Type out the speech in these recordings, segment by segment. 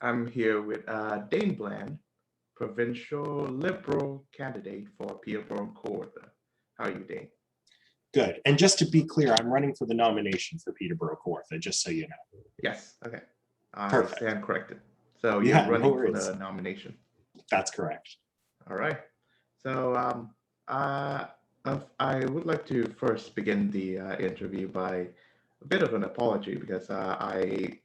I'm here with Dane, provincial Liberal candidate for Peterborough-Kawartha. How are you, Dane? Good. And just to be clear, I'm running for the nomination for Peterborough-Kawartha, just so you know. Yes, okay. I Perfect. stand corrected. So you're Yeah, no running for worries. the nomination. That's correct. All right. So I would like to first begin the interview by a bit of an apology because I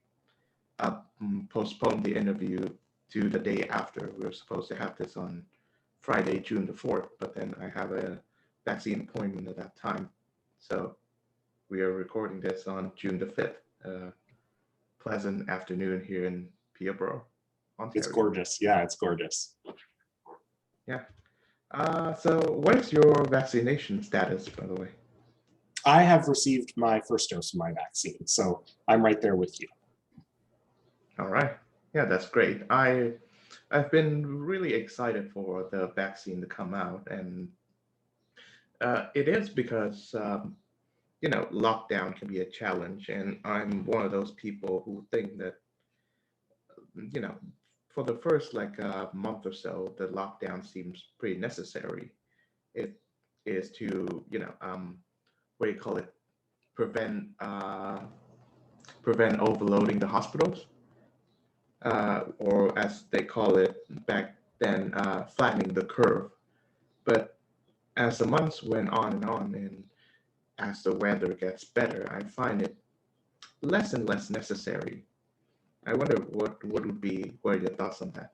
postponed the interview to the day after. We were supposed to have this on Friday, June the 4th, but then I have a vaccine appointment at that time. So we are recording this on June the 5th. Pleasant afternoon here in Peterborough, Ontario. It's gorgeous. Yeah, it's gorgeous. Yeah. So what is your vaccination status, by the way? I have received my first dose of my vaccine, so I'm right there with you. All right. Yeah, that's great. I've been really excited for the vaccine to come out, and it is because lockdown can be a challenge, and I'm one of those people who think that you know for the first like month or so, the lockdown seems pretty necessary. It is to what do you call it? Prevent prevent overloading the hospitals, or as they call it back then, flattening the curve. But as the months went on, and as the weather gets better, I find it less and less necessary. I wonder what are your thoughts on that?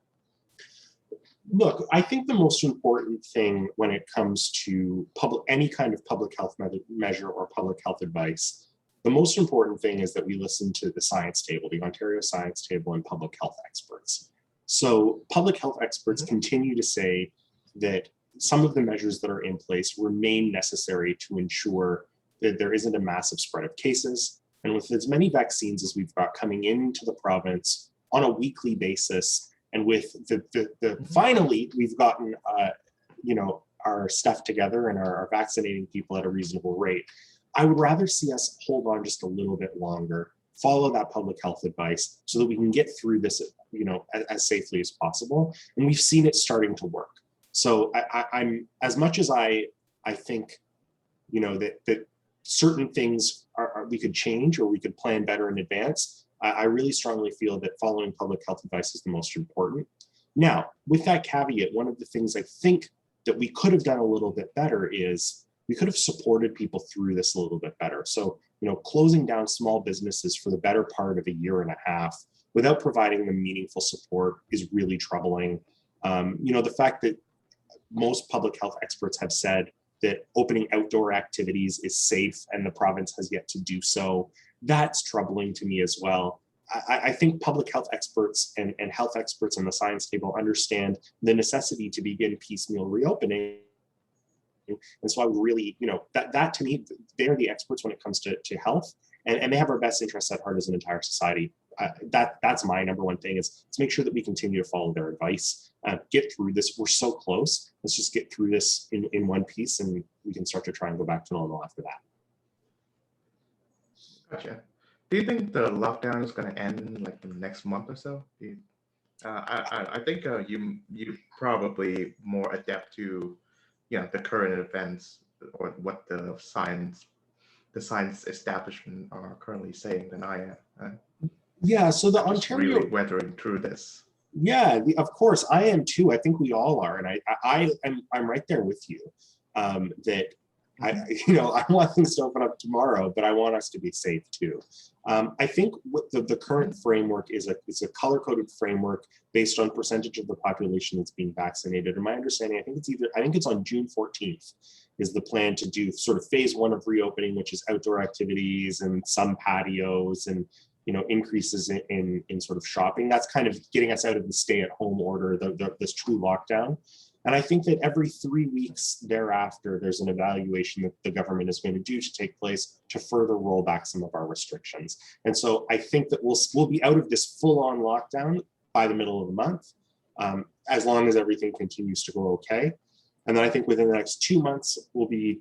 Look, I think the most important thing when it comes to any kind of public health measure or public health advice, the most important thing is that we listen to the science table, the Ontario Science Table, and public health experts. So public health experts continue to say that some of the measures that are in place remain necessary to ensure that there isn't a massive spread of cases. And with as many vaccines as we've got coming into the province on a weekly basis, and with finally we've gotten our stuff together and are vaccinating people at a reasonable rate, I would rather see us hold on just a little bit longer, follow that public health advice so that we can get through this as safely as possible. And we've seen it starting to work. So I'm as much as I think that certain things we could change or we could plan better in advance. I really strongly feel that following public health advice is the most important. Now, with that caveat, one of the things I think that we could have done a little bit better is we could have supported people through this a little bit better. So, closing down small businesses for the better part of a year and a half without providing them meaningful support is really troubling. The fact that most public health experts have said that opening outdoor activities is safe and the province has yet to do so, that's troubling to me as well. I think public health experts and health experts on the science table understand the necessity to begin piecemeal reopening. And so I would really, that to me, they're the experts when it comes to health, and they have our best interests at heart as an entire society. That's my number one thing, is to make sure that we continue to follow their advice, get through this. We're so close. Let's just get through this in one piece, and we can start to try and go back to normal after that. Gotcha. Do you think the lockdown is going to end in like the next month or so? I think you probably more adept to the current events or what the science establishment are currently saying than I am. Yeah, so the I'm just Ontario really weathering through this. Yeah, of course, I am too. I think we all are, and I'm right there with you. That I want things to open up tomorrow, but I want us to be safe too. I think what the current framework is a color-coded framework based on percentage of the population that's being vaccinated. And my understanding, I think it's on June 14th is the plan to do sort of phase one of reopening, which is outdoor activities and some patios and increases in sort of shopping. That's kind of getting us out of the stay-at-home order, this true lockdown. And I think that every 3 weeks thereafter, there's an evaluation that the government is going to do to take place to further roll back some of our restrictions. And so I think that we'll be out of this full-on lockdown by the middle of the month, as long as everything continues to go okay. And then I think within the next 2 months, we'll be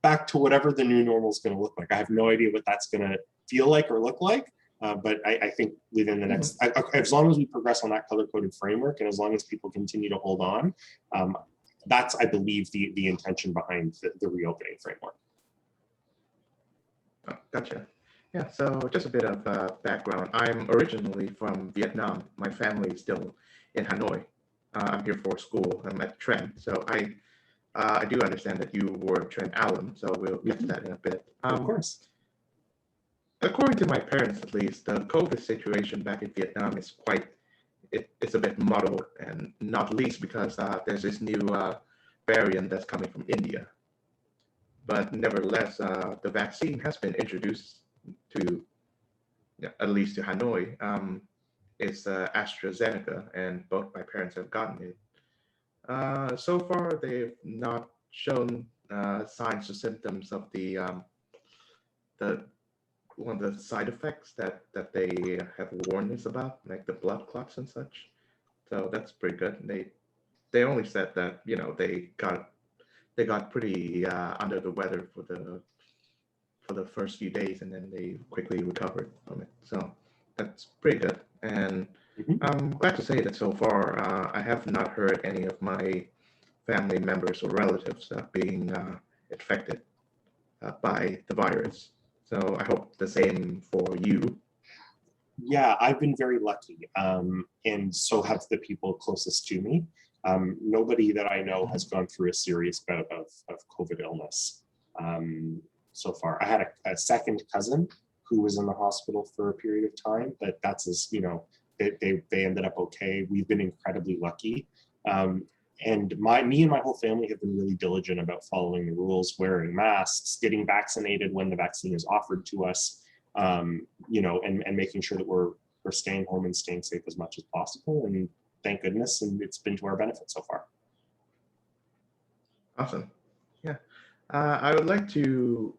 back to whatever the new normal is going to look like. I have no idea what that's going to feel like or look like, But I think within the next, as long as we progress on that color-coded framework, and as long as people continue to hold on, that's, I believe, the intention behind the reopening framework. Oh, gotcha. Yeah, so just a bit of background. I'm originally from Vietnam. My family is still in Hanoi. I'm here for school. I'm at Trent. So I do understand that you were Trent alum, so we'll get to that in a bit. Of course. According to my parents, at least, the COVID situation back in Vietnam is it's a bit muddled, and not least because there's this new variant that's coming from India. But nevertheless, the vaccine has been introduced to, at least to Hanoi. It's AstraZeneca, and both my parents have gotten it. So far, they've not shown signs or symptoms of the one of the side effects that they have warned us about, like the blood clots and such. So that's pretty good. They only said that they got pretty under the weather for the first few days, and then they quickly recovered from it. So that's pretty good. And I'm glad to say that so far I have not heard any of my family members or relatives being infected by the virus. So I hope the same for you. Yeah, I've been very lucky, and so have the people closest to me. Nobody that I know has gone through a serious bout of COVID illness so far. I had a second cousin who was in the hospital for a period of time, but that's as, they ended up okay. We've been incredibly lucky. And me and my whole family have been really diligent about following the rules, wearing masks, getting vaccinated when the vaccine is offered to us, and making sure that we're staying home and staying safe as much as possible. And thank goodness, and it's been to our benefit so far. Awesome. Yeah. I would like to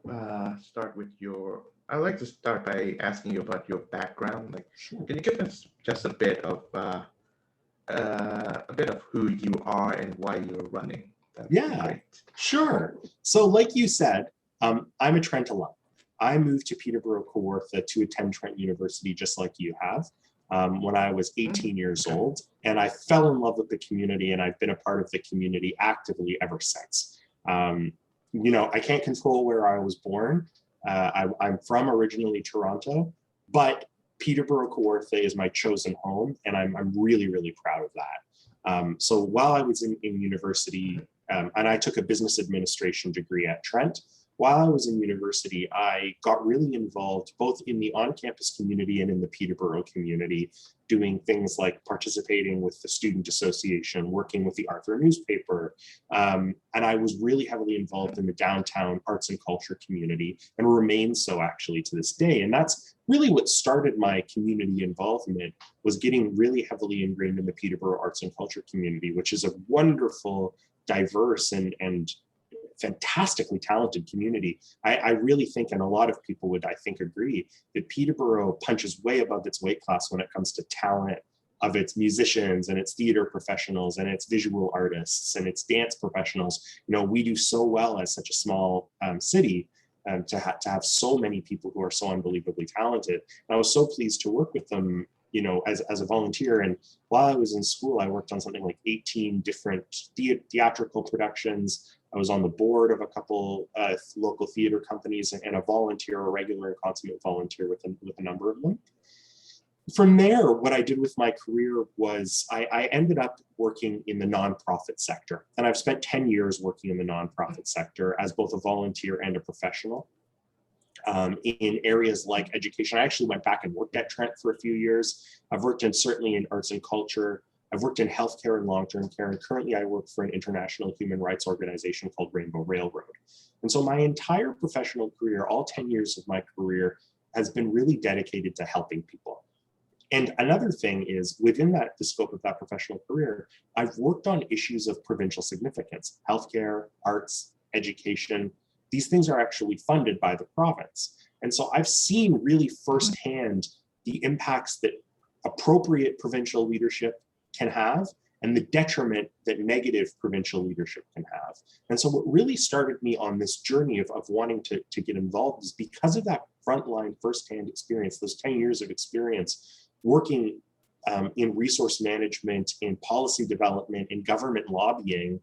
I'd like to start by asking you about your background. Like, Sure. can you give us just a bit of who you are and why you're running? Yeah, sure. So like you said, I'm a Trent alum. I moved to Peterborough-Kawartha to attend Trent University just like you have when I was 18 years old. And I fell in love with the community, and I've been a part of the community actively ever since. I can't control where I was born. I'm from originally Toronto, but Peterborough-Kawartha is my chosen home, and I'm really, really proud of that. So while I was in university, and I took a business administration degree at Trent, while I was in university, I got really involved both in the on-campus community and in the Peterborough community, doing things like participating with the student association, working with the Arthur newspaper. And I was really heavily involved in the downtown arts and culture community, and remain so actually to this day. And that's really what started my community involvement, was getting really heavily ingrained in the Peterborough arts and culture community, which is a wonderful, diverse, and fantastically talented community. I really think, and a lot of people would, I think, agree, that Peterborough punches way above its weight class when it comes to talent of its musicians and its theater professionals and its visual artists and its dance professionals. We do so well as such a small city to have so many people who are so unbelievably talented. And I was so pleased to work with them, as a volunteer. And while I was in school, I worked on something like 18 different theatrical productions. I was on the board of a couple local theater companies, and a volunteer, a regular and consummate volunteer with a number of them. From there, what I did with my career was I ended up working in the nonprofit sector. And I've spent 10 years working in the nonprofit sector as both a volunteer and a professional. In areas like education. I actually went back and worked at Trent for a few years. I've worked certainly in arts and culture. I've worked in healthcare and long-term care, and currently I work for an international human rights organization called Rainbow Railroad. And so my entire professional career, all 10 years of my career, has been really dedicated to helping people. And another thing is, within the scope of that professional career, I've worked on issues of provincial significance: healthcare, arts, education. These things are actually funded by the province. And so I've seen really firsthand the impacts that appropriate provincial leadership can have, and the detriment that negative provincial leadership can have. And so what really started me on this journey of wanting to get involved is because of that frontline firsthand experience, those 10 years of experience working in resource management, in policy development, in government lobbying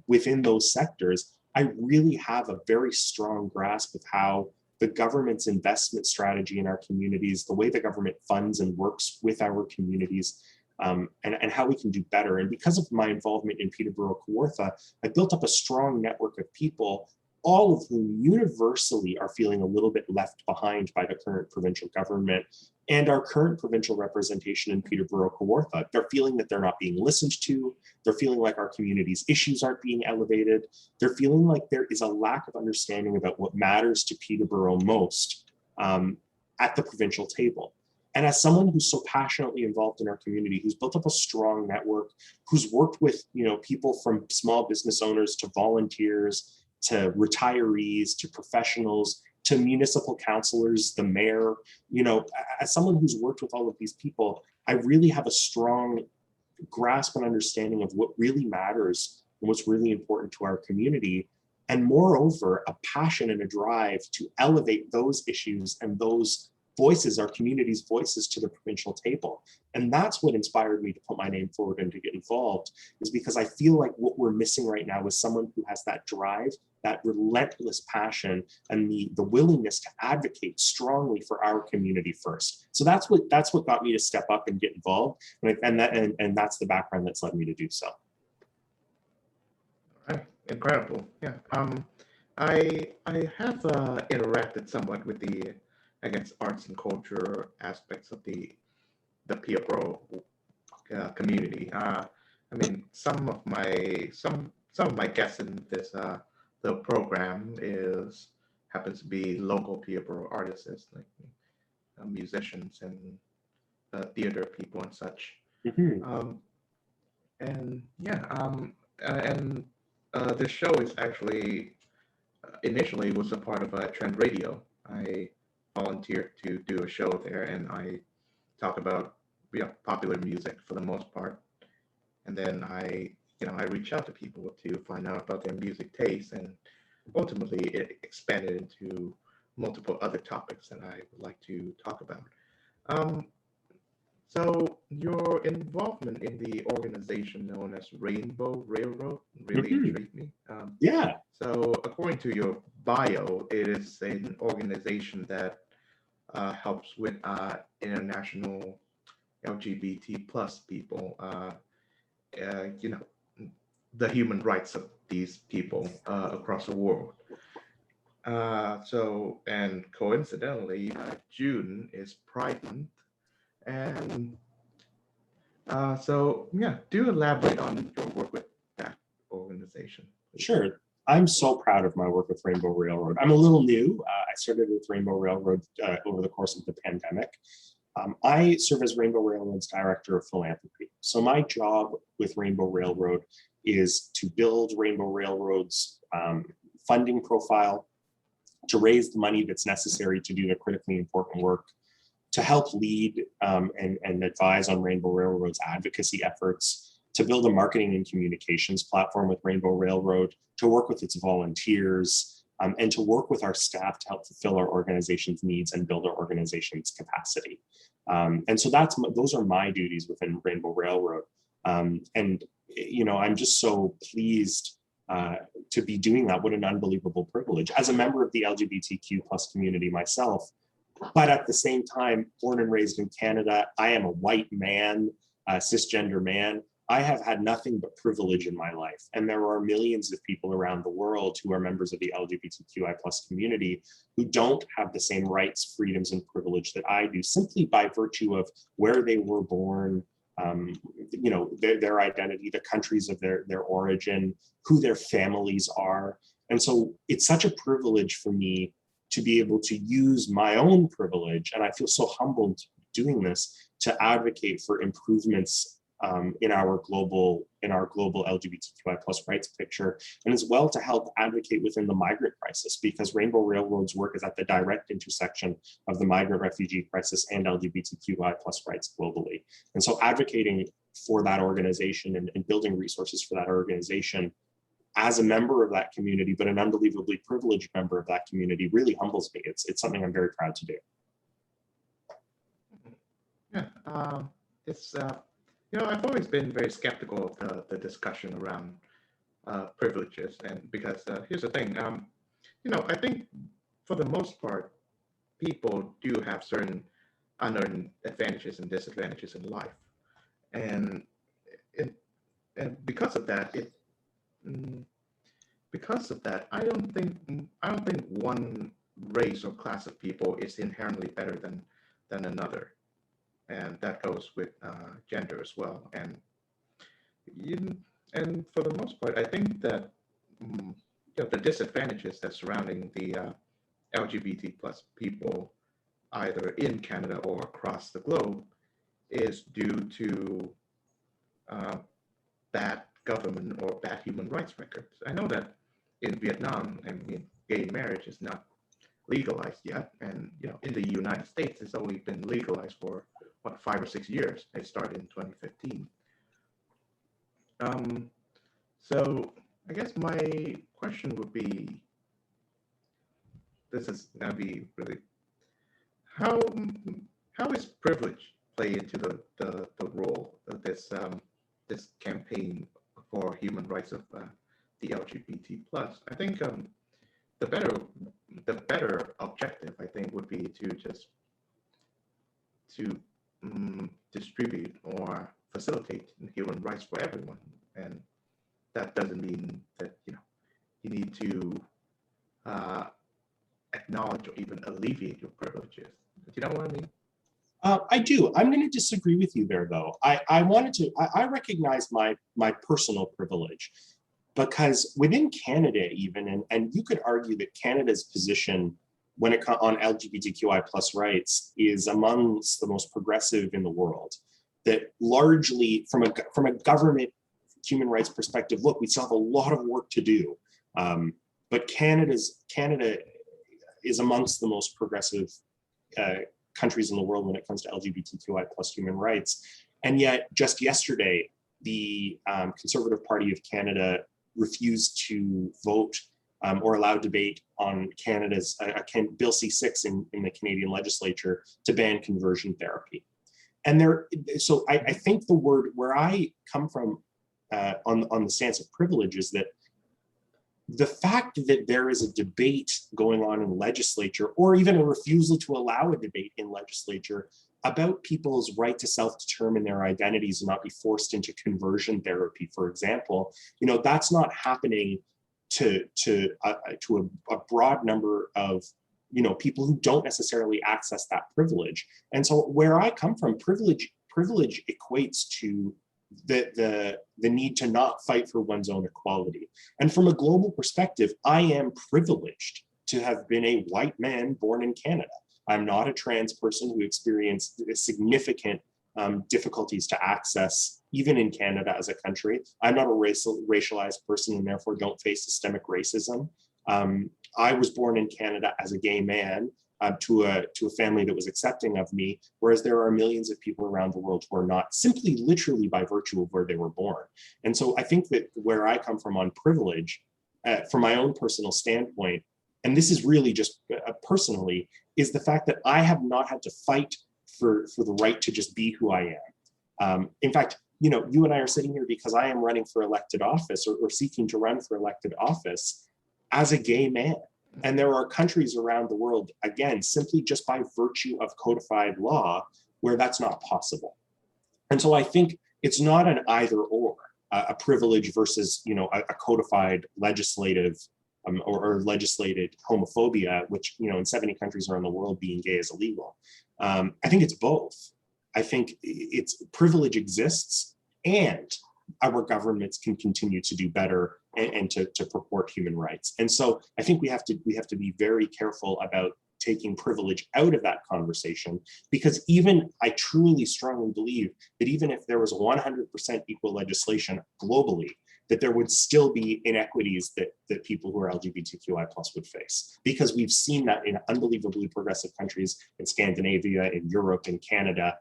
within those sectors. I really have a very strong grasp of how the government's investment strategy in our communities, the way the government funds and works with our communities, and how we can do better. And because of my involvement in Peterborough-Kawartha, I built up a strong network of people, all of whom universally are feeling a little bit left behind by the current provincial government and our current provincial representation in Peterborough-Kawartha. They're feeling that they're not being listened to. They're feeling like our community's issues aren't being elevated. They're feeling like there is a lack of understanding about what matters to Peterborough most at the provincial table. And as someone who's so passionately involved in our community, who's built up a strong network, who's worked with people from small business owners to volunteers, to retirees, to professionals, to municipal councillors, the mayor, as someone who's worked with all of these people, I really have a strong grasp and understanding of what really matters and what's really important to our community. And moreover, a passion and a drive to elevate those issues and those voices, our community's voices, to the provincial table. And that's what inspired me to put my name forward and to get involved, is because I feel like what we're missing right now is someone who has that drive, that relentless passion, and the willingness to advocate strongly for our community first. So that's what got me to step up and get involved, and that's the background that's led me to do so. All right, incredible. Yeah. I have interacted somewhat with the, I guess, arts and culture aspects of the Peterborough community. I mean, some of my guests in this the program happens to be local Peterborough artists, like musicians and theater people and such. Mm-hmm. And yeah, and this show is actually initially was a part of Trend Radio. I volunteered to do a show there, and I talk about popular music for the most part. And then I reach out to people to find out about their music tastes, and ultimately it expanded into multiple other topics that I would like to talk about. So your involvement in the organization known as Rainbow Railroad really intrigued me. Yeah. So according to your bio, it is an organization that helps with international LGBT plus people, the human rights of these people across the world. And coincidentally, June is Pride Month. And do elaborate on your work with that organization, please. Sure. I'm so proud of my work with Rainbow Railroad. I'm a little new. I started with Rainbow Railroad over the course of the pandemic. I serve as Rainbow Railroad's Director of Philanthropy. So my job with Rainbow Railroad is to build Rainbow Railroad's funding profile, to raise the money that's necessary to do the critically important work, to help lead and advise on Rainbow Railroad's advocacy efforts, to build a marketing and communications platform with Rainbow Railroad, to work with its volunteers, and to work with our staff to help fulfill our organization's needs and build our organization's capacity. And so those are my duties within Rainbow Railroad. And I'm just so pleased to be doing that. What an unbelievable privilege. As a member of the LGBTQ plus community myself, but at the same time, born and raised in Canada, I am a white man, a cisgender man. I have had nothing but privilege in my life. And there are millions of people around the world who are members of the LGBTQI plus community who don't have the same rights, freedoms, and privilege that I do, simply by virtue of where they were born, their identity, the countries of their origin, who their families are. And so it's such a privilege for me to be able to use my own privilege, and I feel so humbled doing this, to advocate for improvements in our global LGBTQI plus rights picture, and as well to help advocate within the migrant crisis, because Rainbow Railroad's work is at the direct intersection of the migrant refugee crisis and LGBTQI plus rights globally. And so advocating for that organization and building resources for that organization as a member of that community, but an unbelievably privileged member of that community, really humbles me. It's something I'm very proud to do. Yeah, it's I've always been very skeptical of the discussion around privileges, and because here's the thing, I think for the most part, people do have certain unearned advantages and disadvantages in life, and it, and mm, because of that, I don't think one race or class of people is inherently better than another, and that goes with gender as well. You, and for the most part, I think that the disadvantages that surrounding the LGBT plus people, either in Canada or across the globe, is due to uh, bad government or bad human rights records. I know that in Vietnam, I mean, gay marriage is not legalized yet, and in the United States, it's only been legalized for what 5 or 6 years. It started in 2015. Um, so I guess my question would be, this is gonna be really, how how is privilege play into the role of this campaign for human rights of the LGBT plus? I think the better the better objective, I think, would be to just to distribute or facilitate human rights for everyone, and that doesn't mean that you need to uh, acknowledge or even alleviate your privileges. Do you know what I mean? I do. I'm going to disagree with you there, though. I recognize my personal privilege, because within Canada even, and you could argue that Canada's position when it comes on LGBTQI plus rights is amongst the most progressive in the world. That largely from a government human rights perspective, look, we still have a lot of work to do, but Canada is amongst the most progressive countries in the world when it comes to LGBTQI plus human rights. And yet just yesterday, the Conservative Party of Canada refused to vote or allow debate on Canada's Bill C6 in the Canadian legislature to ban conversion therapy. And so I think the word where I come from on the stance of privilege is that the fact that there is a debate going on in legislature, or even a refusal to allow a debate in legislature about people's right to self-determine their identities and not be forced into conversion therapy, for example, that's not happening to a broad number of people who don't necessarily access that privilege. And so where I come from, privilege equates to the need to not fight for one's own equality. And from a global perspective, I am privileged to have been a white man born in Canada. I'm not a trans person who experienced significant difficulties to access, even in Canada as a country. I'm not a racialized person and therefore don't face systemic racism. I was born in Canada as a gay man to a family that was accepting of me, whereas there are millions of people around the world who are not, simply literally by virtue of where they were born. And so I think that where I come from on privilege, from my own personal standpoint, and this is really just personally, is the fact that I have not had to fight for the right to just be who I am. In fact, you and I are sitting here because I am running for elected office or seeking to run for elected office as a gay man. And there are countries around the world, again, simply just by virtue of codified law, where that's not possible. And so I think it's not an either or, a privilege versus, a codified legislative or legislated homophobia, which, in 70 countries around the world, being gay is illegal. I think it's both. I think it's privilege exists, and our governments can continue to do better and to purport human rights. And so I think we have to be very careful about taking privilege out of that conversation, because I truly strongly believe that even if there was 100% equal legislation globally, that there would still be inequities that people who are LGBTQI plus would face, because we've seen that in unbelievably progressive countries in Scandinavia, in Europe, in Canada.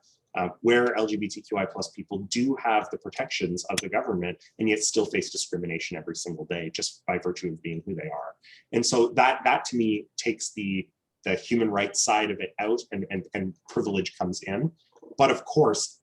where LGBTQI plus people do have the protections of the government and yet still face discrimination every single day just by virtue of being who they are. And so that to me takes the human rights side of it out, and privilege comes in. But of course,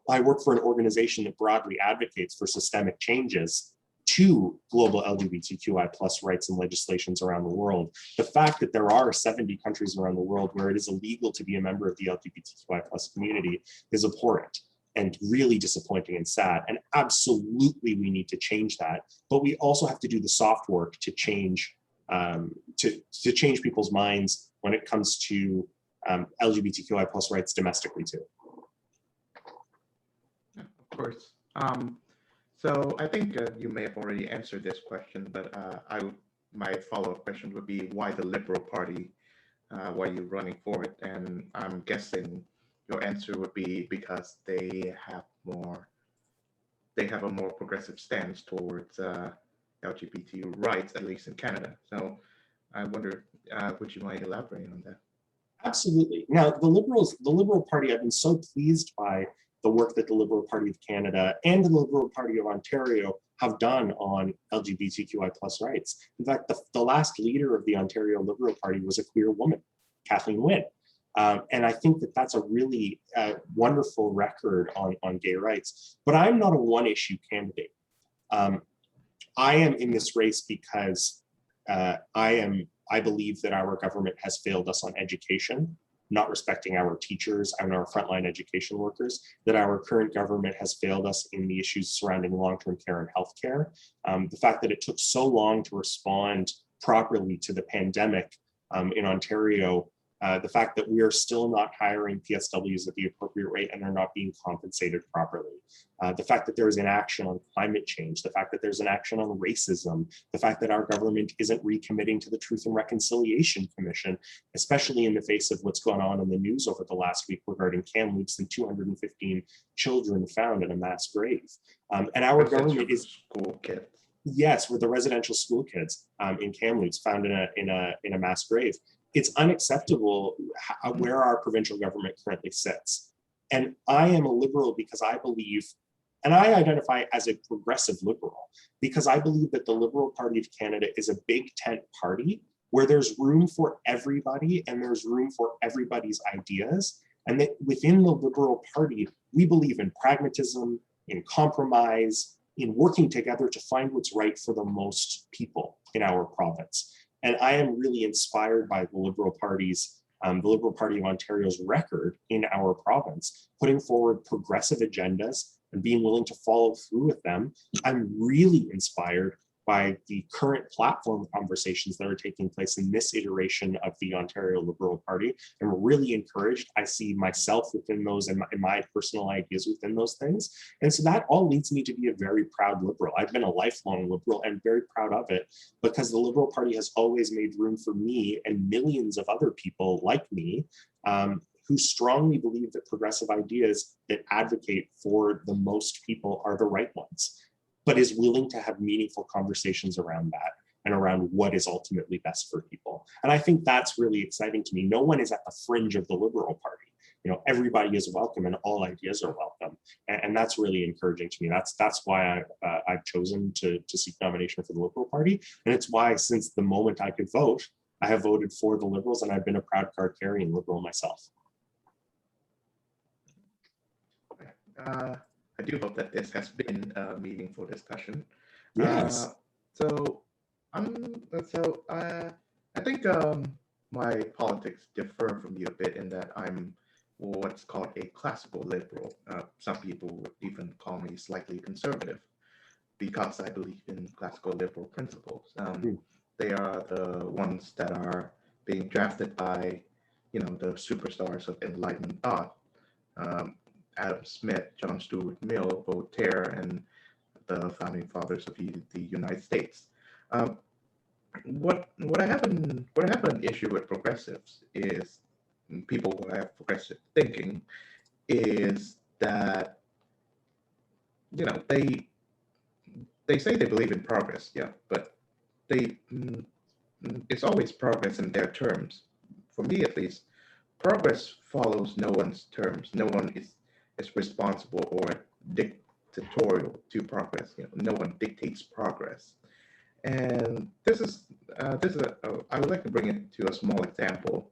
I work for an organization that broadly advocates for systemic changes to global LGBTQI plus rights and legislations around the world. The fact that there are 70 countries around the world where it is illegal to be a member of the LGBTQI plus community is abhorrent and really disappointing and sad. And absolutely we need to change that. But we also have to do the soft work to change to change people's minds when it comes to LGBTQI plus rights domestically too. Of course. So I think you may have already answered this question, but my follow-up question would be why the Liberal Party? Why are you running for it? And I'm guessing your answer would be because they have a more progressive stance towards LGBT rights, at least in Canada. So I wonder, would you mind elaborating on that? Absolutely. Now, the Liberal Party, I've been so pleased by the work that the Liberal Party of Canada and the Liberal Party of Ontario have done on LGBTQI plus rights. In fact, the last leader of the Ontario Liberal Party was a queer woman, Kathleen Wynne. And I think that that's a really wonderful record on gay rights. But I'm not a one-issue candidate. I am in this race because I believe that our government has failed us on education, not respecting our teachers and our frontline education workers, that our current government has failed us in the issues surrounding long-term care and healthcare. The fact that it took so long to respond properly to the pandemic in Ontario, the fact that we are still not hiring PSWs at the appropriate rate and are not being compensated properly. The fact that there is inaction on climate change, the fact that there's inaction on racism, the fact that our government isn't recommitting to the Truth and Reconciliation Commission, especially in the face of what's gone on in the news over the last week regarding Kamloops and 215 children found in a mass grave. And our government is school kids. Yes, with the residential school kids in Kamloops found in a mass grave. It's unacceptable where our provincial government currently sits. And I am a Liberal because I believe, and I identify as a progressive Liberal, because I believe that the Liberal Party of Canada is a big tent party where there's room for everybody and there's room for everybody's ideas. And that within the Liberal Party, we believe in pragmatism, in compromise, in working together to find what's right for the most people in our province. And I am really inspired by the Liberal Party's, the Liberal Party of Ontario's record in our province, putting forward progressive agendas and being willing to follow through with them. I'm really inspired by the current platform conversations that are taking place in this iteration of the Ontario Liberal Party. I'm really encouraged. I see myself within those and my personal ideas within those things. And so that all leads me to be a very proud Liberal. I've been a lifelong Liberal and very proud of it because the Liberal Party has always made room for me and millions of other people like me who strongly believe that progressive ideas that advocate for the most people are the right ones, but is willing to have meaningful conversations around that and around what is ultimately best for people. And I think that's really exciting to me. No one is at the fringe of the Liberal Party. You know, everybody is welcome and all ideas are welcome. And that's really encouraging to me. That's why I've chosen to seek nomination for the Liberal Party. And it's why since the moment I could vote, I have voted for the Liberals and I've been a proud card-carrying Liberal myself. I do hope that this has been a meaningful discussion. Yes. So I think my politics differ from you a bit in that I'm what's called a classical liberal. Some people would even call me slightly conservative because I believe in classical liberal principles. They are the ones that are being drafted by, the superstars of Enlightenment thought. Adam Smith, John Stuart Mill, Voltaire, and the founding fathers of the United States. What I have an issue with progressives is people who have progressive thinking is that they say they believe in progress, yeah, but it's always progress in their terms. For me, at least, progress follows no one's terms. No one is responsible or dictatorial to progress. No one dictates progress. And I would like to bring it to a small example.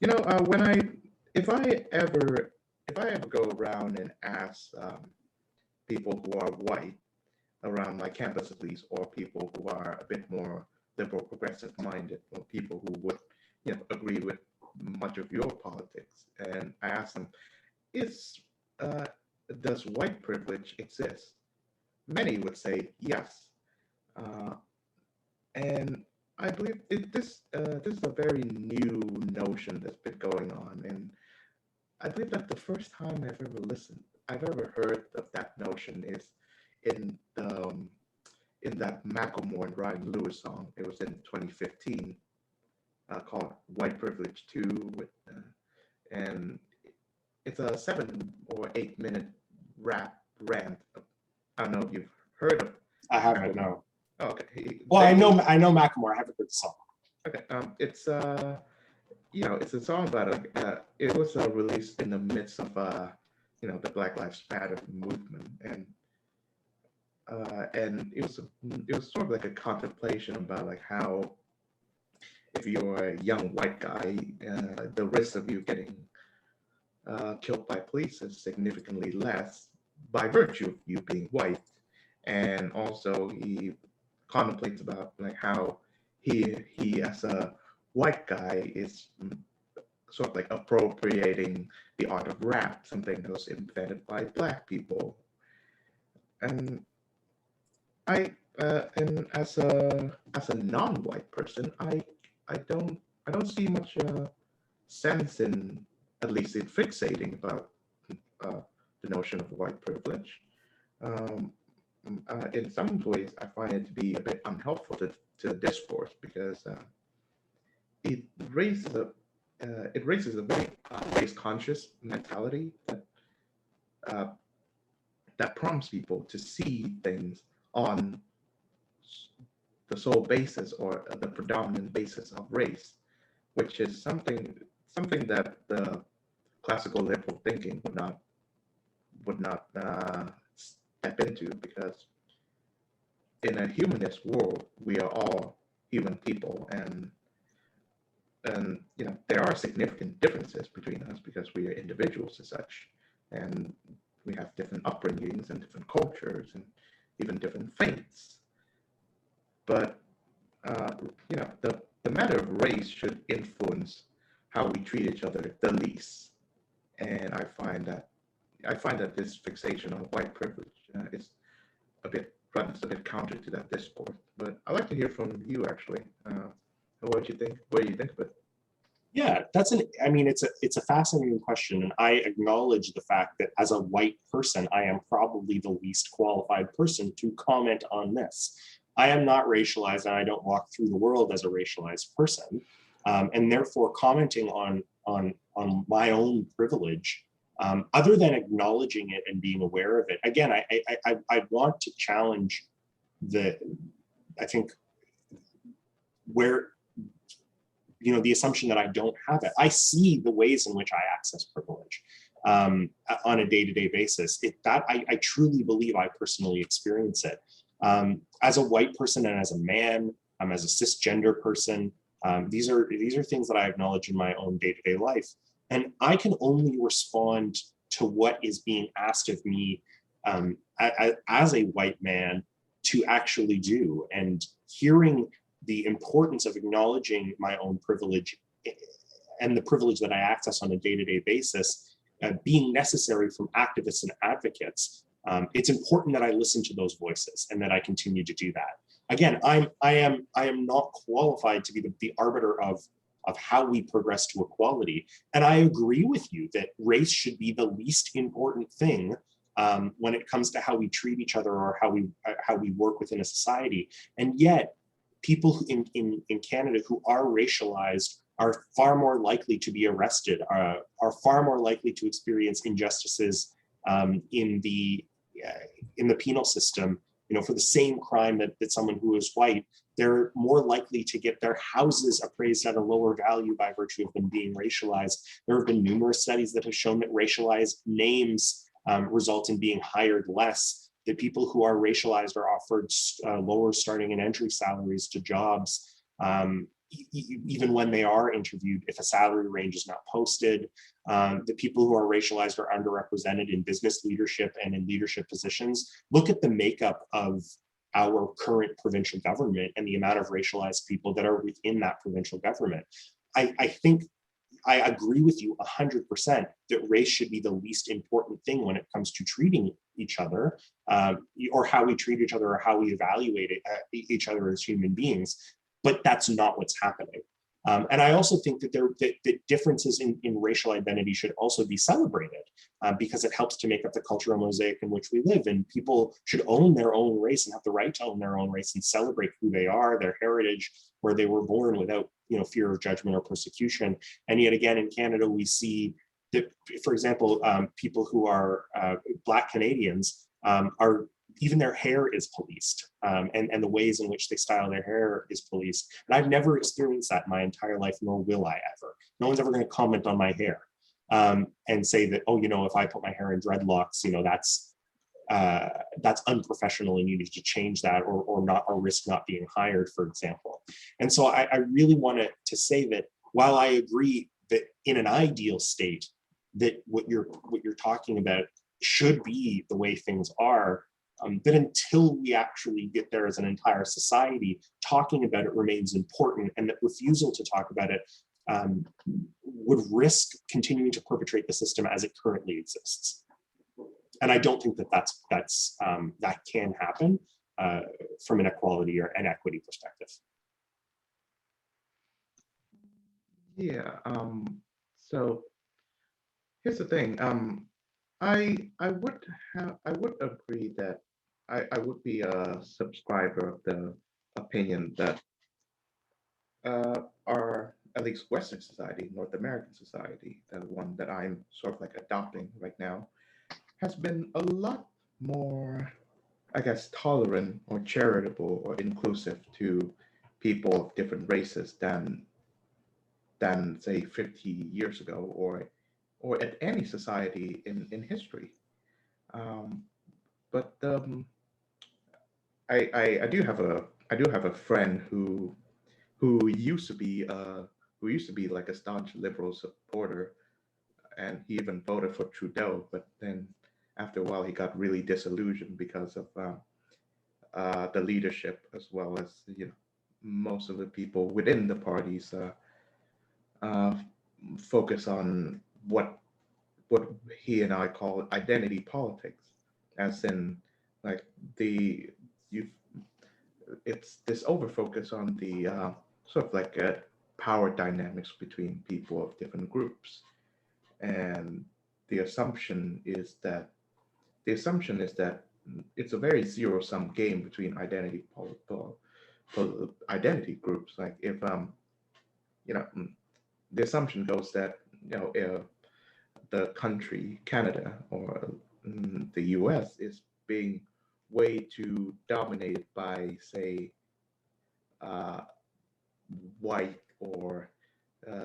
When if I ever if I ever go around and ask people who are white around my campus at least, or people who are a bit more liberal, progressive minded, or people who would agree with much of your politics, and I ask them, is uh, does white privilege exist? Many would say yes. Uh, and I believe this is a very new notion that's been going on, and I believe that the first time I've ever heard of that notion is in in that Macklemore and Ryan Lewis song. It was in 2015, called "White Privilege 2," and it's a 7 or 8 minute rap rant. I don't know if you've heard of. I haven't, no. Okay. Well, I know Macklemore. I haven't heard the song. Okay. It's a song about it was released in the midst of the Black Lives Matter movement, and it was sort of like a contemplation about like how if you're a young white guy, the risk of you getting killed by police is significantly less by virtue of you being white, and also he contemplates about like how he as a white guy is sort of like appropriating the art of rap, something that was invented by black people. And and as a non-white person, I don't see much sense in at least in fixating about uh, the notion of white privilege. Um, in some ways, I find it to be a bit unhelpful to the discourse because it raises a it raises a very race conscious mentality uh, that prompts people to see things on the sole basis or the predominant basis of race, which is something that the classical liberal thinking would not step into, because in a humanist world we are all human people, and there are significant differences between us because we are individuals as such, and we have different upbringings and different cultures and even different faiths. But uh, the matter of race should influence how we treat each other the least. And I find that this fixation on white privilege is a bit runs a bit counter to that discourse. But I'd like to hear from you actually. What do you think? What do you think of it? Yeah, I mean, it's a fascinating question. And I acknowledge the fact that as a white person, I am probably the least qualified person to comment on this. I am not racialized and I don't walk through the world as a racialized person. And therefore commenting on my own privilege, other than acknowledging it and being aware of it. Again, I want to challenge I think where, the assumption that I don't have it. I see the ways in which I access privilege on a day-to-day basis. I truly believe I personally experience it. As a white person and as a man, as a cisgender person, these are things that I acknowledge in my own day-to-day life. And I can only respond to what is being asked of me as a white man to actually do. And hearing the importance of acknowledging my own privilege and the privilege that I access on a day-to-day basis, being necessary from activists and advocates, it's important that I listen to those voices and that I continue to do that. Again, I am not qualified to be the arbiter of how we progress to equality. And I agree with you that race should be the least important thing when it comes to how we treat each other or how we work within a society. And yet, people in Canada who are racialized are far more likely to be arrested, are far more likely to experience injustices in the penal system, for the same crime that someone who is white They're more likely to get their houses appraised at a lower value by virtue of them being racialized. There have been numerous studies that have shown that racialized names result in being hired less, that people who are racialized are offered lower starting and entry salaries to jobs, even when they are interviewed, if a salary range is not posted. The people who are racialized are underrepresented in business leadership and in leadership positions. Look at the makeup of our current provincial government and the amount of racialized people that are within that provincial government. I think I agree with you 100% that race should be the least important thing when it comes to treating each other, or how we treat each other, or how we evaluate each other as human beings. But that's not what's happening. And I also think that that differences in racial identity should also be celebrated, because it helps to make up the cultural mosaic in which we live. And people should own their own race and have the right to own their own race and celebrate who they are, their heritage, where they were born, without fear of judgment or persecution. And yet again, in Canada, we see that, for example, people who are Black Canadians are, even their hair is policed, and the ways in which they style their hair is policed. And I've never experienced that in my entire life, nor will I ever. No one's ever going to comment on my hair and say that, oh, if I put my hair in dreadlocks, that's unprofessional and you need to change that, or not, or risk not being hired, for example. And so I really wanted to say that while I agree that in an ideal state, that what you're talking about should be the way things are, that until we actually get there as an entire society, talking about it remains important, and that refusal to talk about it would risk continuing to perpetrate the system as it currently exists. And I don't think that that can happen from an equality or an equity perspective. Yeah. So here's the thing. I would agree that I would be a subscriber of the opinion that our, at least Western society, North American society, the one that I'm sort of like adopting right now, has been a lot more, I guess, tolerant or charitable or inclusive to people of different races than say 50 years ago, or at any society in history. Um, but I do have a friend who used to be like a staunch liberal supporter, and he even voted for Trudeau. But then after a while, he got really disillusioned because of the leadership, as well as most of the people within the parties uh, focus on what he and I call identity politics, as in like the you it's this over focus on the sort of like power dynamics between people of different groups, and the assumption is that the assumption is that it's a very zero sum game between identity groups. Like if you know the assumption goes that the country Canada or the US is being way too dominated by, say, uh, white or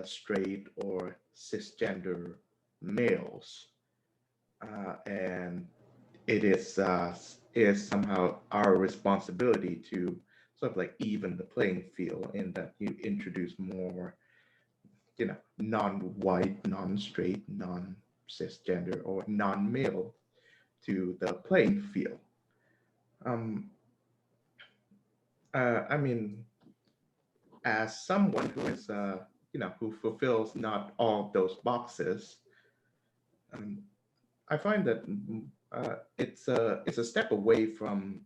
straight or cisgender males, and it is somehow our responsibility to sort of like even the playing field, in that you introduce more, non-white, non-straight, non-cisgender, or non-male to the playing field. Um, I mean, as someone who is, who fulfills not all of those boxes, um, I find that it's a step away from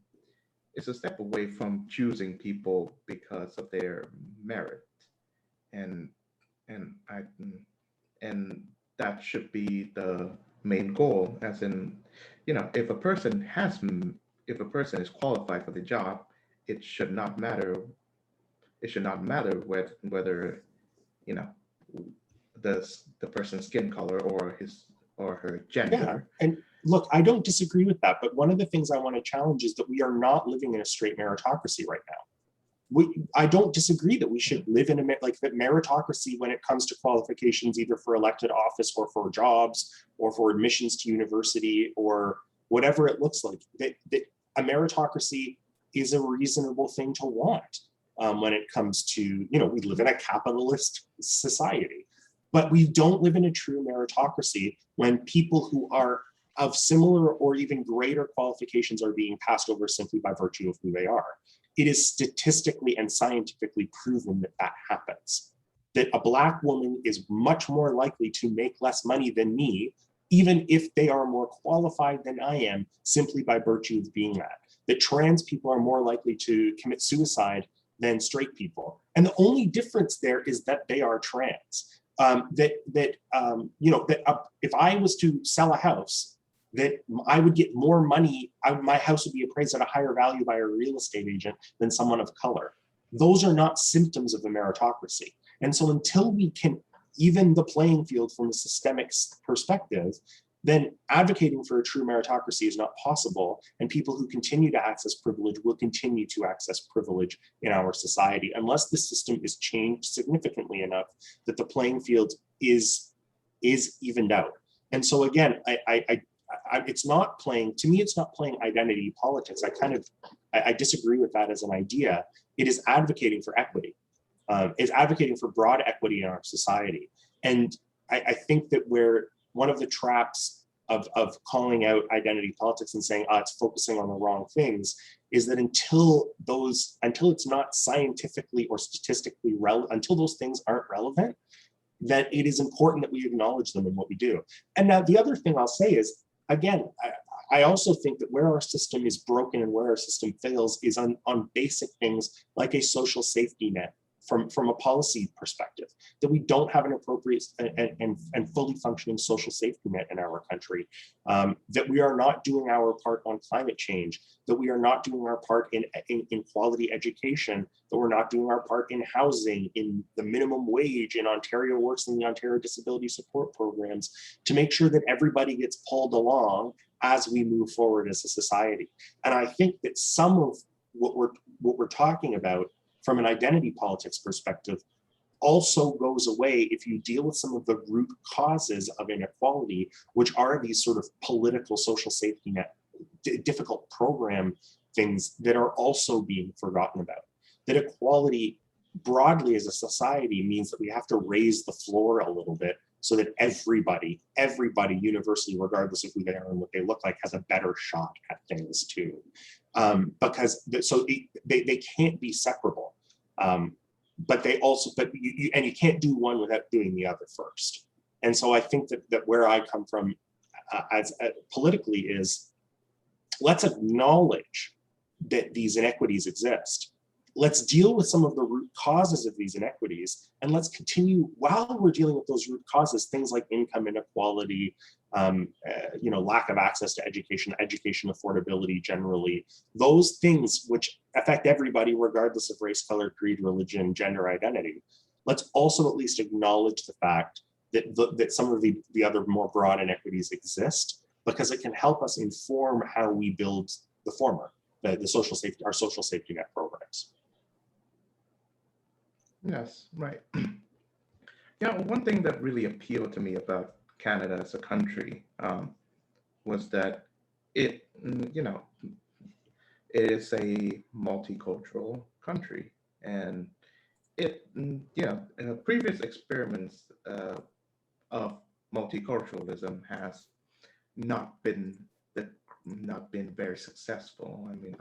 choosing people because of their merit, and and I and that should be the main goal. As in, if a person if a person is qualified for the job, it should not matter. It should not matter whether you know the person's skin color or his or her Yeah, gender. and look, I don't disagree with that, but one of the things I want to challenge is that we are not living in a straight meritocracy right now. I don't disagree that we should live in like that meritocracy when it comes to qualifications, either for elected office or for jobs or for admissions to university or whatever it looks like, that a meritocracy is a reasonable thing to want when it comes to, we live in a capitalist society, but we don't live in a true meritocracy when people who are of similar or even greater qualifications are being passed over simply by virtue of who they are. It is statistically and scientifically proven that that happens. That a Black woman is much more likely to make less money than me, even if they are more qualified than I am, simply by virtue of being that. That trans people are more likely to commit suicide than straight people. And the only difference there is that they are trans. If I was to sell a house, that I would get more money, my house would be appraised at a higher value by a real estate agent than someone of color. Those are not symptoms of a meritocracy. And so until we can even the playing field from a systemic perspective, then advocating for a true meritocracy is not possible. And people who continue to access privilege will continue to access privilege in our society unless the system is changed significantly enough that the playing field is evened out. And so again, it's not playing, to me, it's not playing identity politics. I disagree with that as an idea. It is advocating for equity. It's advocating for broad equity in our society. And I think that where one of the traps of calling out identity politics and saying, it's focusing on the wrong things, is that until it's not scientifically or statistically relevant, until those things aren't relevant, that it is important that we acknowledge them in what we do. And now the other thing I'll say is, again, I also think that where our system is broken and where our system fails is on basic things like a social safety net from a policy perspective, that we don't have an appropriate and fully functioning social safety net in our country, that we are not doing our part on climate change, that we are not doing our part in quality education, that we're not doing our part in housing, in the minimum wage in Ontario works in the Ontario Disability Support Programs, to make sure that everybody gets pulled along as we move forward as a society. And I think that some of what we're talking about from an identity politics perspective also goes away if you deal with some of the root causes of inequality, which are these sort of political social safety net, difficult program things that are also being forgotten about. That equality broadly as a society means that we have to raise the floor a little bit so that everybody universally, regardless of who they are and what they look like, has a better shot at things too. Because they can't be separable. But you can't do one without doing the other first. And so I think that where I come from politically is, let's acknowledge that these inequities exist. Let's deal with some of the root causes of these inequities, and let's continue while we're dealing with those root causes, things like income inequality, lack of access to education affordability generally, those things which affect everybody regardless of race, color, creed, religion, gender identity. Let's also at least acknowledge the fact that some of the other more broad inequities exist, because it can help us inform how we build the former, our social safety net programs. Yes, right. Yeah, one thing that really appealed to me about Canada as a country was that it, it is a multicultural country, and previous experiments of multiculturalism has not been not been very successful. I mean,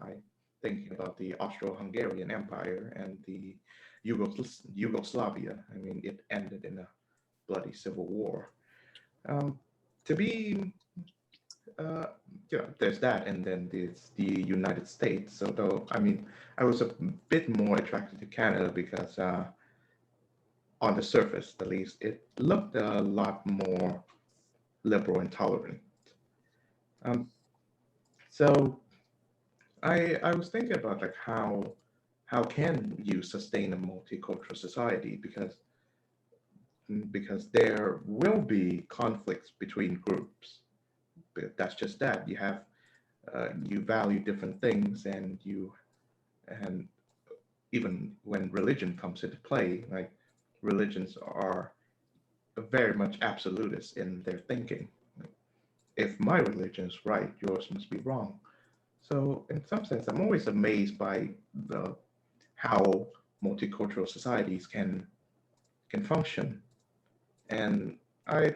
thinking about the Austro-Hungarian Empire and the Yugoslavia. I mean, it ended in a bloody civil war. To be, there's that, and then there's the United States. So, though, I mean, I was a bit more attracted to Canada because, on the surface, at least, it looked a lot more liberal and tolerant. Um, so, I was thinking about like how can you sustain a multicultural society, because there will be conflicts between groups. But that's just that you value different things, and even when religion comes into play, like religions are very much absolutist in their thinking. Like, if my religion is right, yours must be wrong. So in some sense, I'm always amazed by the how multicultural societies can function. And I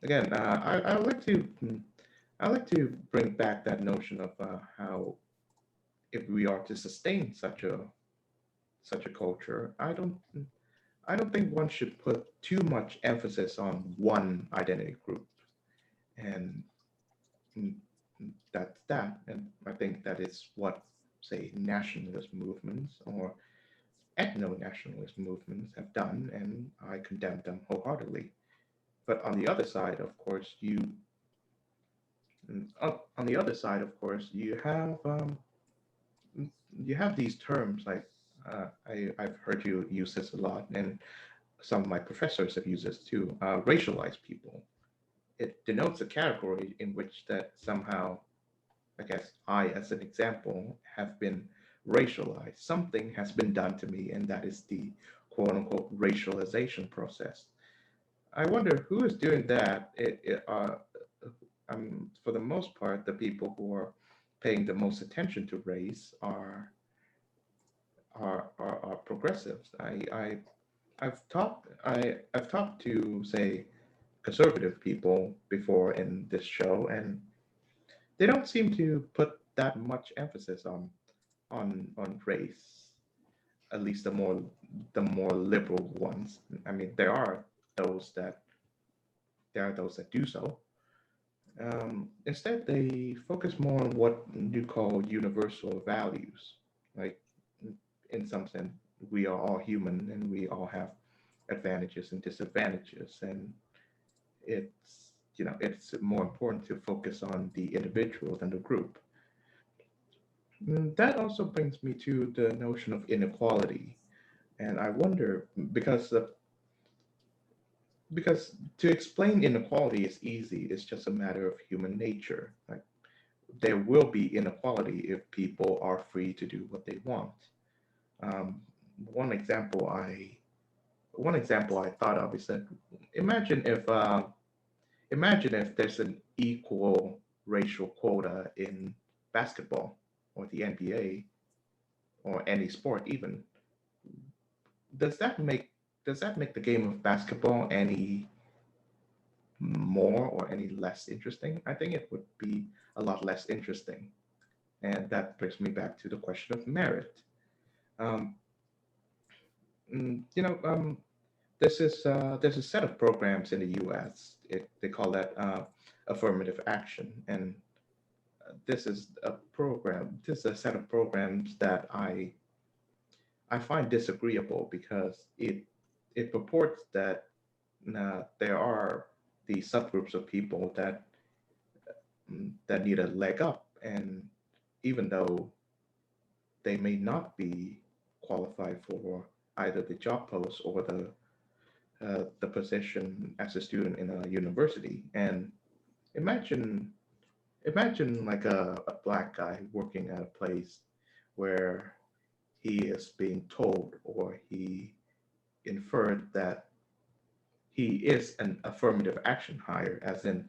again, I like to bring back that notion of how if we are to sustain such a culture, I don't think one should put too much emphasis on one identity group, and mm, that's that. And I think that is what, say, nationalist movements or ethno-nationalist movements have done, and I condemn them wholeheartedly. But on the other side, of course, on the other side, of course, you have these terms like I've heard you use this a lot, and some of my professors have used this too. Racialized people. It denotes a category in which that somehow, I guess, I, as an example, have been racialized. Something has been done to me, and that is the quote unquote racialization process. I wonder who is doing that. For the most part, the people who are paying the most attention to race are progressives. I've talked to, say, conservative people before in this show, and they don't seem to put that much emphasis on race. At least the more liberal ones. I mean, those that there are those that do so. Instead, they focus more on what you call universal values. Like, in some sense, we are all human and we all have advantages and disadvantages, and it's more important to focus on the individual than the group. That also brings me to the notion of inequality, and I wonder because to explain inequality is easy. It's just a matter of human nature. Like, there will be inequality if people are free to do what they want. Um, one example I one example I thought of is that imagine if uh, imagine if there's an equal racial quota in basketball or the NBA or any sport even. Does that make does that make the game of basketball any more or any less interesting? I think it would be a lot less interesting. And that brings me back to the question of merit. Um, you know, there's a set of programs in the U.S. They call that affirmative action, and this is a set of programs that I find disagreeable because it purports that there are these subgroups of people that need a leg up, and even though they may not be qualified for either the job post or the position as a student in a university. And imagine imagine like a black guy working at a place where he is being told or he inferred that he is an affirmative action hire, as in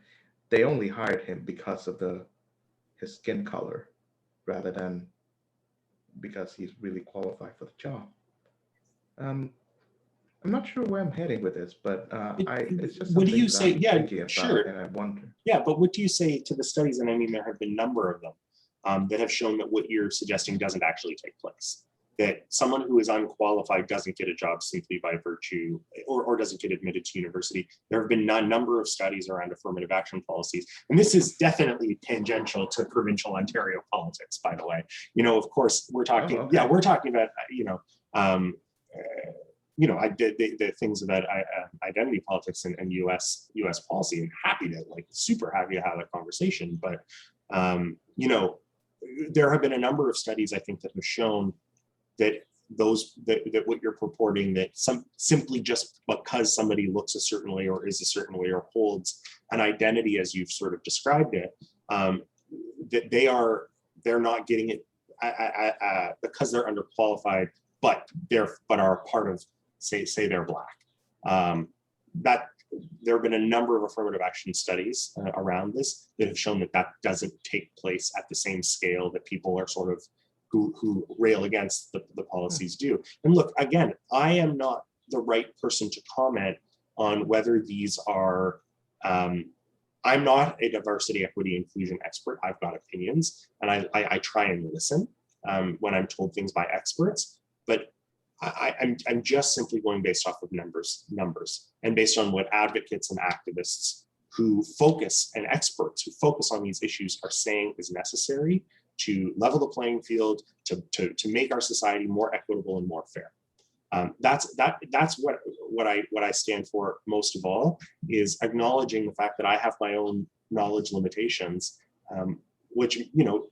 they only hired him because of the his skin color rather than because he's really qualified for the job. Um, I'm not sure where I'm heading with this, but it's just What do something you that say? I'm Yeah, thinking about, sure. and I wonder. Yeah, but what do you say to the studies? And I mean, there have been a number of them that have shown that what you're suggesting doesn't actually take place. That someone who is unqualified doesn't get a job simply by virtue or doesn't get admitted to university. There have been a number of studies around affirmative action policies. And this is definitely tangential to provincial Ontario politics, by the way. Of course, we're Oh, talking, yeah, okay. we're talking about, I did the things about identity politics and US policy, and happy to super happy to have that conversation. But there have been a number of studies I think that have shown that that what you're purporting, that simply just because somebody looks a certain way or is a certain way or holds an identity as you've sort of described it, that they're not getting it because they're underqualified, but are a part of, say they're Black. That there have been a number of affirmative action studies around this that have shown that that doesn't take place at the same scale that people are sort of who rail against the policies do. And look, again, I am not the right person to comment on whether these are, I'm not a diversity, equity, inclusion expert. I've got opinions, and I try and listen when I'm told things by experts, but I'm just simply going based off of numbers, and based on what advocates and activists who focus, and experts who focus on these issues are saying is necessary to level the playing field, to make our society more equitable and more fair. That's what I stand for most of all, is acknowledging the fact that I have my own knowledge limitations, which, you know,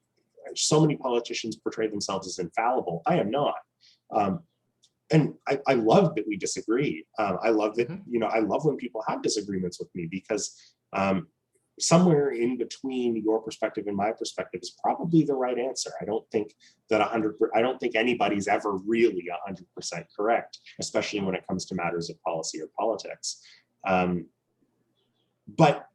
so many politicians portray themselves as infallible. I am not. And I love that we disagree. I love that, you know, I love when people have disagreements with me, because somewhere in between your perspective and my perspective is probably the right answer. I don't think that I don't think anybody's ever really 100% correct, especially when it comes to matters of policy or politics. But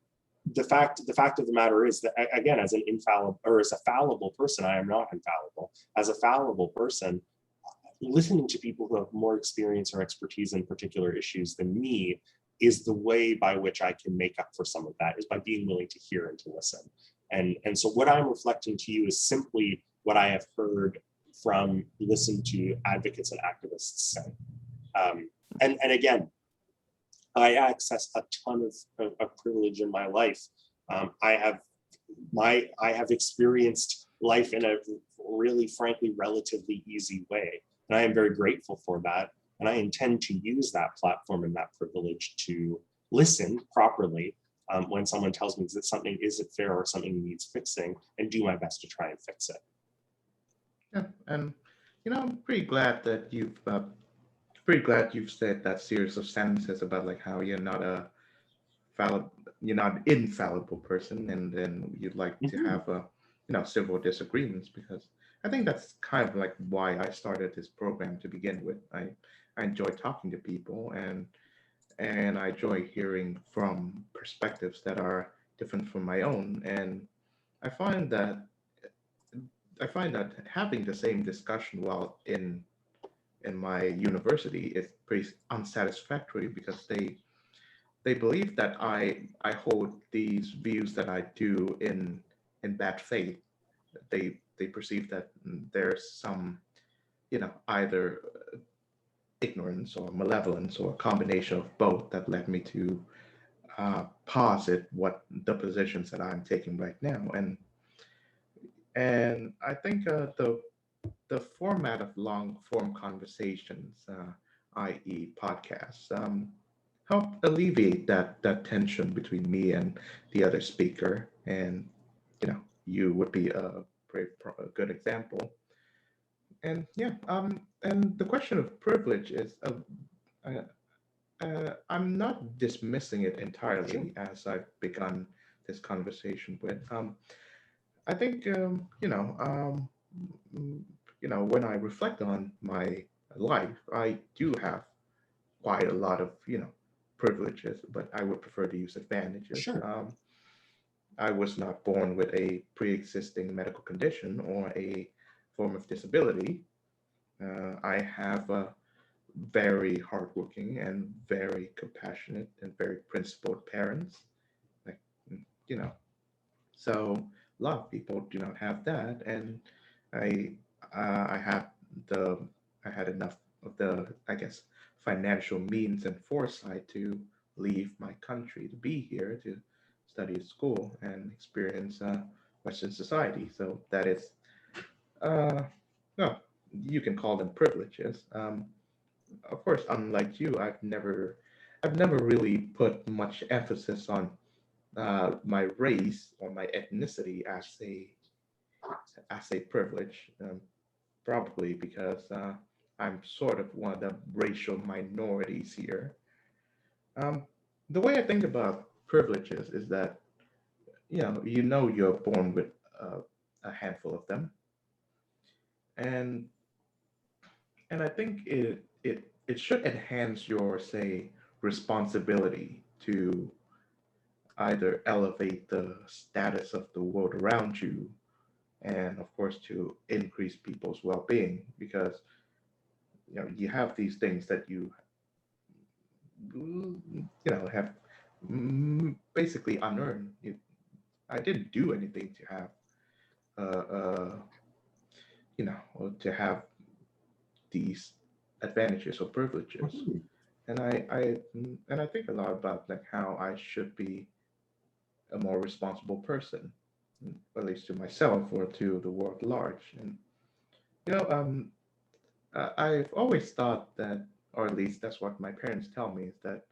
the fact of the matter is that, again, as an infallible, or as a fallible person, I am not infallible. As a fallible person, listening to people who have more experience or expertise in particular issues than me is the way by which I can make up for some of that, is by being willing to hear and to listen. And so what I'm reflecting to you is simply what I have heard from, listen to advocates and activists say. And again, I access a ton of privilege in my life. I have experienced life in a really, frankly, relatively easy way. And I am very grateful for that. And I intend to use that platform and that privilege to listen properly when someone tells me that something isn't fair or something needs fixing, and do my best to try and fix it. Yeah, and you know, I'm pretty glad that you've said that series of sentences about like how you're not you're not infallible person, and then you'd like to have several disagreements, because I think that's kind of like why I started this program to begin with. I enjoy talking to people, and I enjoy hearing from perspectives that are different from my own. And I find that having the same discussion while in my university is pretty unsatisfactory, because they believe that I hold these views that I do in bad faith. They perceive that there's some, either ignorance or malevolence or a combination of both that led me to posit what the positions that I'm taking right now. And I think the format of long form conversations, i.e. podcasts, help alleviate that tension between me and the other speaker. And you would be a good example. And yeah, and the question of privilege is, I'm not dismissing it entirely, as I've begun this conversation with. I think when I reflect on my life, I do have quite a lot of privileges, but I would prefer to use advantages. Sure. I was not born with a pre-existing medical condition or a form of disability. I have a very hardworking and very compassionate and very principled parents. Like, you know, so a lot of people do not have that, and I I had the I had enough of the, I guess, financial means and foresight to leave my country to be here to study at school and experience Western society. So that is, uh, no, you can call them privileges. Of course, unlike you, I've never really put much emphasis on my race or my ethnicity as a privilege, probably because I'm sort of one of the racial minorities here. Um, the way I think about privileges is that you're born with a handful of them, and and I think it should enhance your, say, responsibility to either elevate the status of the world around you, and of course to increase people's well-being, because you have these things that have basically unearned. I didn't do anything to have or to have these advantages or privileges. Mhm. And I think a lot about like how I should be a more responsible person, at least to myself or to the world at large. And you know, I've always thought that, or at least that's what my parents tell me, is that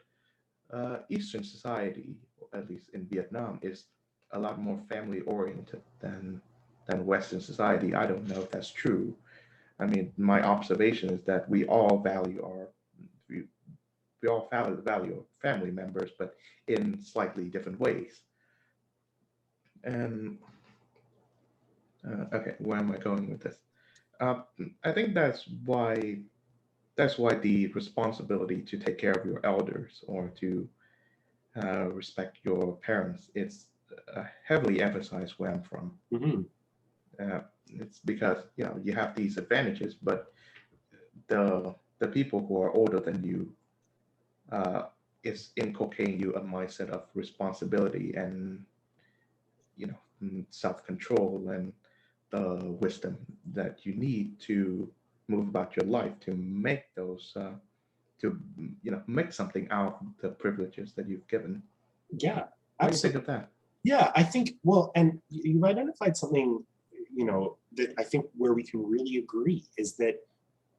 Eastern society, at least in Vietnam, is a lot more family oriented than Western society. I don't know if that's true. I mean, my observation is that we, we all value the value of family members, but in slightly different ways. And okay, where am I going with this? Uh, I think that's why the responsibility to take care of your elders or to respect your parents is heavily emphasized where I'm from. Mhm. It's because you have these advantages, but the people who are older than you uh, is inculcating you a mindset of responsibility and self-control and the wisdom that you need to move about your life to make those to make something out of the privileges that you've given. Yeah, What do you think absolutely. of that? Yeah, I think, well, and you've identified something, that I think where we can really agree is that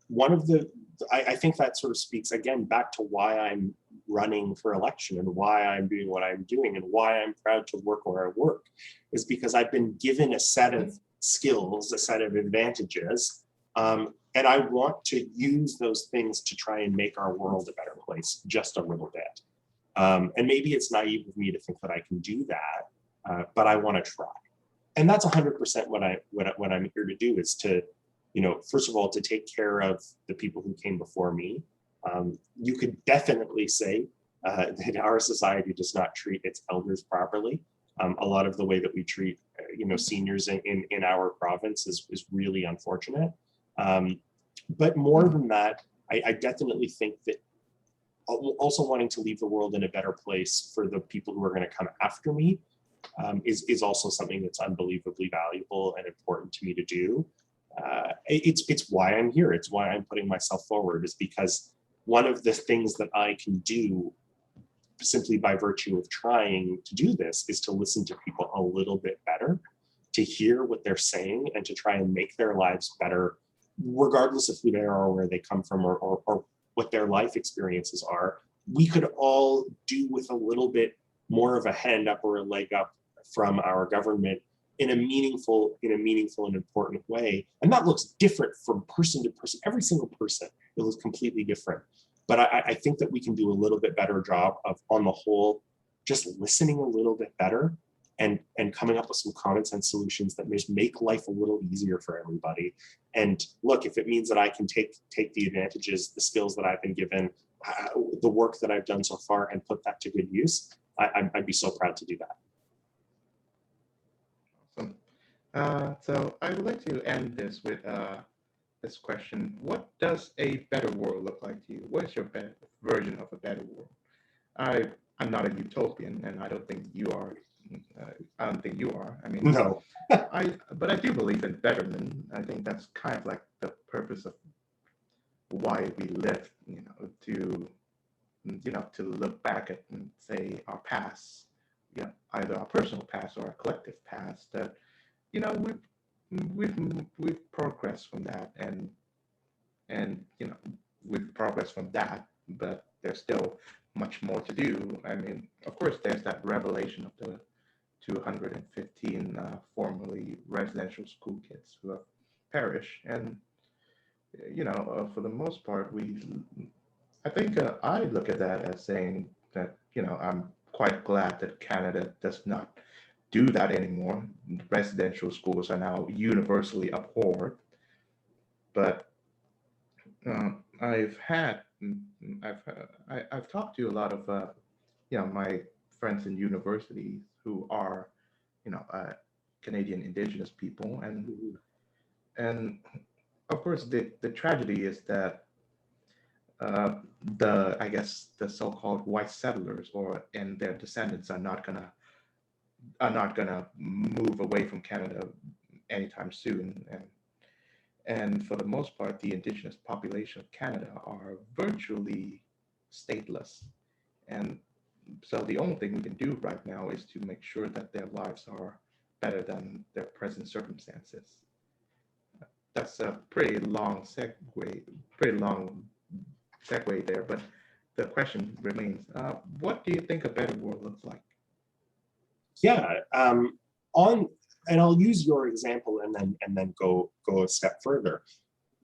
one of the, I think that sort of speaks again back to why I'm running for election and why I'm doing what I'm doing and why I'm proud to work where I work, is because I've been given a set Mhm. of skills, a set of advantages, and I want to use those things to try and make our world a better place just a little bit. And maybe it's naive of me to think that I can do that, but I want to try. And that's 100% what I'm here to do, is to, first of all, to take care of the people who came before me. You could definitely say that our society does not treat its elders properly. A lot of the way that we treat, seniors in our province is really unfortunate. Um, but more Hmm. than that, I definitely think that also wanting to leave the world in a better place for the people who are going to come after me, is also something that's unbelievably valuable and important to me to do. It's why I'm here. It's why I'm putting myself forward, is because one of the things that I can do simply by virtue of trying to do this is to listen to people a little bit better, to hear what they're saying, and to try and make their lives better, regardless of who they are or where they come from, or what their life experiences are. We could all do with a little bit more of a hand up or a leg up from our government in a meaningful and important way. And that looks different from person to person. Every single person, it looks completely different. But I think that we can do a little bit better job of, on the whole, just listening a little bit better, and coming up with some common sense solutions that just make life a little easier for everybody. And look, if it means that I can take the advantages, the skills that I've been given, the work that I've done so far, and put that to good use, I'd be so proud to do that. Awesome. So I would like to end this with this question: what does a better world look like to you? What is your version of a better world? I I'm not a utopian, and I don't think you are. I don't think you are. I mean, No. but I do believe in betterment. I think that's kind of like the purpose of why we live. To look back at and say our past, either our personal past or our collective past. That we've progressed from that, and we've progressed from that, but there's still much more to do. I mean, of course, there's that revelation of the 215 formerly residential school kids who have perished, and for the most part, I think I look at that as saying that I'm quite glad that Canada does not do that anymore. Residential schools are now universally abhorred, but I've had, I've talked to a lot of, my friends in universities who are, Canadian Indigenous people, Mhm. and of course the tragedy is that uh, the I guess the so-called white settlers or and their descendants are not gonna move away from Canada anytime soon, and for the most part, the indigenous population of Canada are virtually stateless. And so the only thing we can do right now is to make sure that their lives are better than their present circumstances. That's a pretty long segue there, but the question remains, what do you think a better world looks like? Yeah, on and I'll use your example and then go a step further.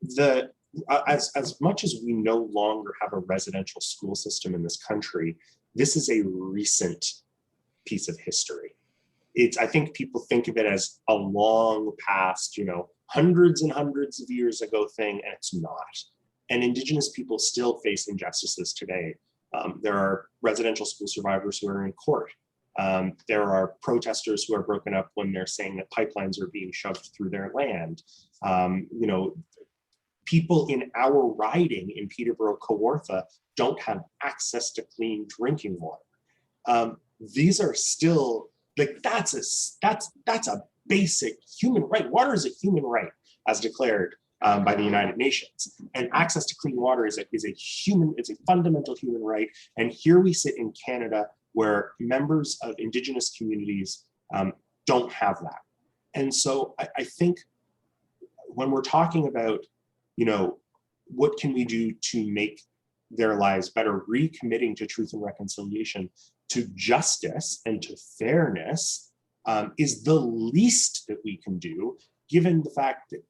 The as much as we no longer have a residential school system in this country, this is a recent piece of history. It's I think people think of it as a long past, hundreds and hundreds of years ago thing, and it's not. And Indigenous people still face injustices today. There are residential school survivors who are in court. There are protesters who are broken up when they're saying that pipelines are being shoved through their land. You know, people in our riding in Peterborough-Kawartha don't have access to clean drinking water. These are still like that's a basic human right. Water is a human right as declared by the United Nations, and access to clean water is it's a fundamental human right. And here we sit in Canada where members of Indigenous communities don't have that. And so I think when we're talking about, what can we do to make their lives better, recommitting to truth and reconciliation, to justice and to fairness is the least that we can do, given the fact that,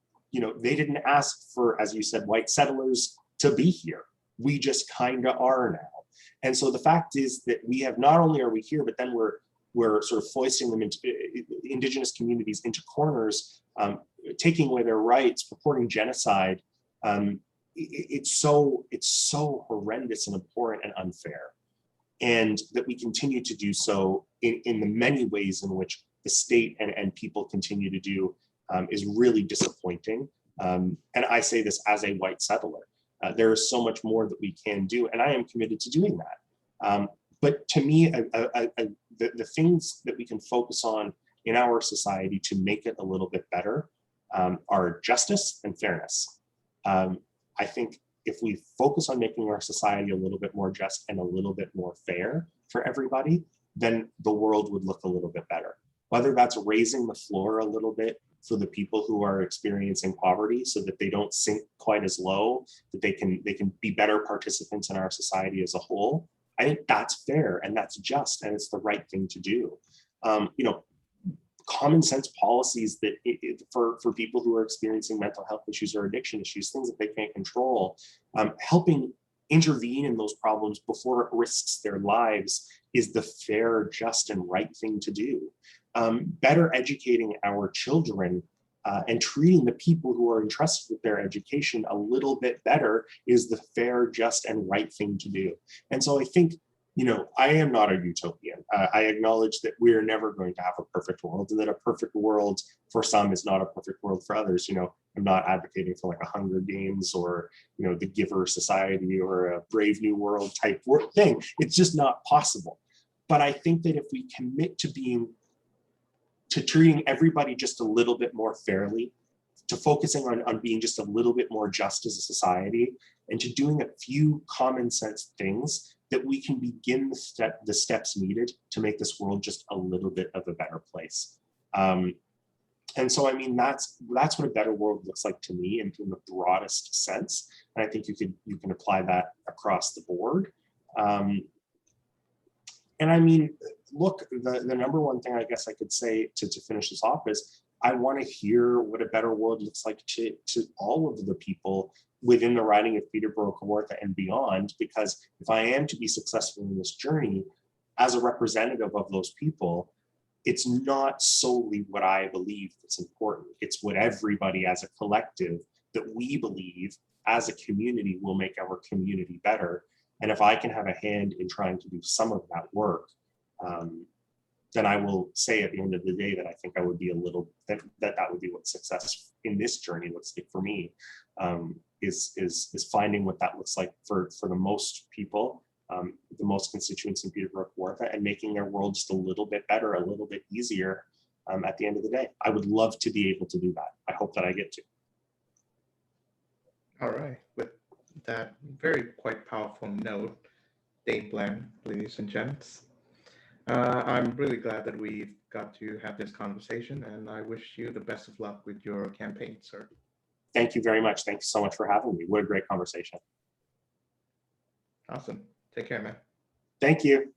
they didn't ask for, as you said, white settlers to be here. We just kind of are now. And so the fact is that we have, not only are we here, but then we're sort of foisting them into Indigenous communities into corners, taking away their rights, purporting genocide. It's so horrendous and abhorrent and unfair. And that we continue to do so in the many ways in which the state and people continue to do is really disappointing. And I say this as a white settler. There is so much more that we can do, and I am committed to doing that. But to me, the things that we can focus on in our society to make it a little bit better are justice and fairness. I think if we focus on making our society a little bit more just and a little bit more fair for everybody, then the world would look a little bit better. Whether that's raising the floor a little bit for the people who are experiencing poverty so that they don't sink quite as low, that they can be better participants in our society as a whole. I think that's fair and that's just, and it's the right thing to do. Common sense policies that for people who are experiencing mental health issues or addiction issues, things that they can't control, helping intervene in those problems before it risks their lives is the fair, just, and right thing to do. Better educating our children and treating the people who are entrusted with their education a little bit better is the fair, just, and right thing to do. And so I think, I am not a utopian. I acknowledge that we're never going to have a perfect world, and that a perfect world for some is not a perfect world for others. I'm not advocating for like a Hunger Games or, the Giver Society or a Brave New World type thing. It's just not possible. But I think that if we commit to treating everybody just a little bit more fairly, to focusing on being just a little bit more just as a society, and to doing a few common sense things, that we can begin the steps needed to make this world just a little bit of a better place. And so, I mean, that's what a better world looks like to me in the broadest sense. And I think you can apply that across the board. And I mean, look, the number one thing I guess I could say to finish this off is I want to hear what a better world looks like to all of the people within the riding of Peterborough-Kawartha and beyond, because if I am to be successful in this journey as a representative of those people, it's not solely what I believe that's important. It's what everybody as a collective that we believe as a community will make our community better. And if I can have a hand in trying to do some of that work, then I will say at the end of the day that I think I would be a little, that would be what success in this journey looks like for me, is finding what that looks like for the most people, the most constituents in Peterborough-Kawartha, and making their world just a little bit better, a little bit easier at the end of the day. I would love to be able to do that. I hope that I get to. All right. With that very quite powerful note, Dane Bland, ladies and gents, I'm really glad that we got to have this conversation, and I wish you the best of luck with your campaign, sir. Thank you very much. Thank you so much for having me. What a great conversation. Awesome. Take care, man. Thank you.